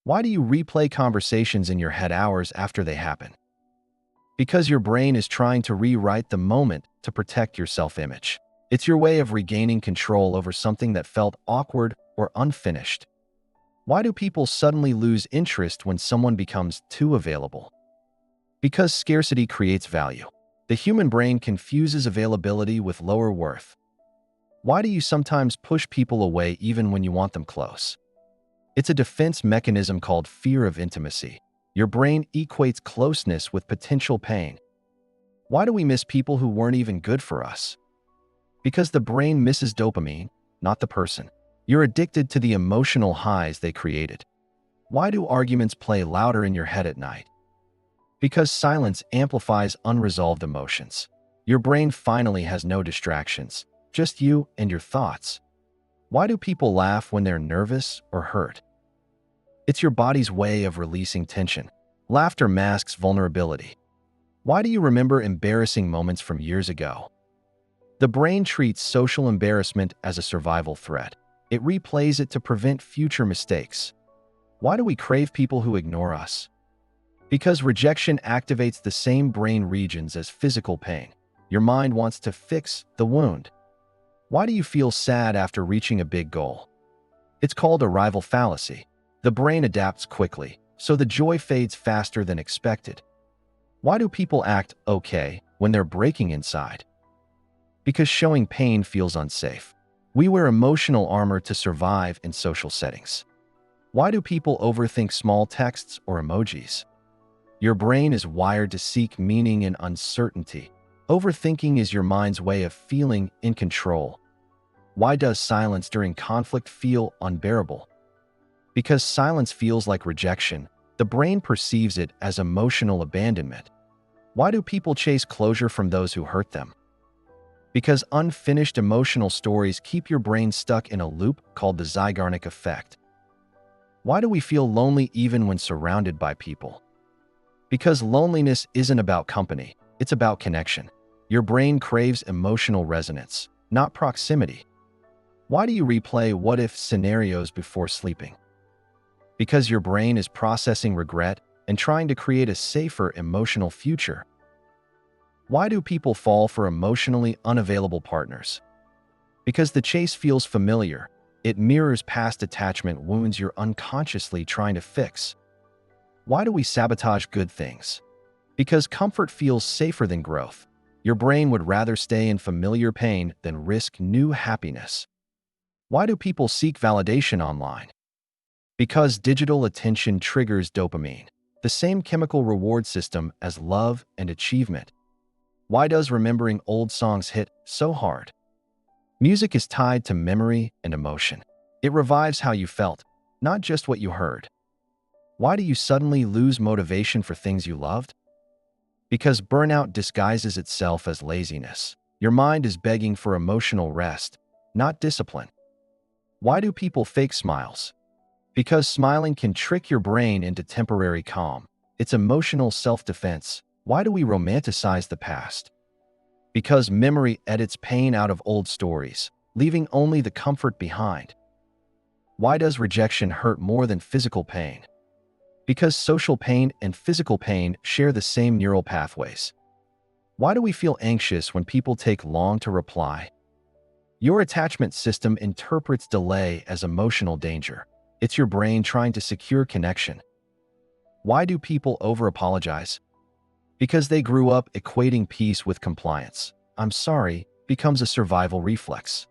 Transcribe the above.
Why do you replay conversations in your head hours after they happen? Because your brain is trying to rewrite the moment to protect your self-image. It's your way of regaining control over something that felt awkward or unfinished. Why do people suddenly lose interest when someone becomes too available? Because scarcity creates value. The human brain confuses availability with lower worth. Why do you sometimes push people away even when you want them close? It's a defense mechanism called fear of intimacy. Your brain equates closeness with potential pain. Why do we miss people who weren't even good for us? Because the brain misses dopamine, not the person. You're addicted to the emotional highs they created. Why do arguments play louder in your head at night? Because silence amplifies unresolved emotions. Your brain finally has no distractions, just you and your thoughts. Why do people laugh when they're nervous or hurt? It's your body's way of releasing tension. Laughter masks vulnerability. Why do you remember embarrassing moments from years ago? The brain treats social embarrassment as a survival threat. It replays it to prevent future mistakes. Why do we crave people who ignore us? Because rejection activates the same brain regions as physical pain. Your mind wants to fix the wound. Why do you feel sad after reaching a big goal? It's called arrival fallacy. The brain adapts quickly, so the joy fades faster than expected. Why do people act okay when they're breaking inside? Because showing pain feels unsafe. We wear emotional armor to survive in social settings. Why do people overthink small texts or emojis? Your brain is wired to seek meaning in uncertainty. Overthinking is your mind's way of feeling in control. Why does silence during conflict feel unbearable? Because silence feels like rejection, the brain perceives it as emotional abandonment. Why do people chase closure from those who hurt them? Because unfinished emotional stories keep your brain stuck in a loop called the Zeigarnik effect. Why do we feel lonely even when surrounded by people? Because loneliness isn't about company, it's about connection. Your brain craves emotional resonance, not proximity. Why do you replay what-if scenarios before sleeping? Because your brain is processing regret and trying to create a safer emotional future. Why do people fall for emotionally unavailable partners? Because the chase feels familiar. It mirrors past attachment wounds you're unconsciously trying to fix. Why do we sabotage good things? Because comfort feels safer than growth. Your brain would rather stay in familiar pain than risk new happiness. Why do people seek validation online? Because digital attention triggers dopamine, the same chemical reward system as love and achievement. Why does remembering old songs hit so hard? Music is tied to memory and emotion. It revives how you felt, not just what you heard. Why do you suddenly lose motivation for things you loved? Because burnout disguises itself as laziness. Your mind is begging for emotional rest, not discipline. Why do people fake smiles? Because smiling can trick your brain into temporary calm. It's emotional self-defense. Why do we romanticize the past? Because memory edits pain out of old stories, leaving only the comfort behind. Why does rejection hurt more than physical pain? Because social pain and physical pain share the same neural pathways. Why do we feel anxious when people take long to reply? Your attachment system interprets delay as emotional danger. It's your brain trying to secure connection. Why do people over-apologize? Because they grew up equating peace with compliance. "I'm sorry" becomes a survival reflex.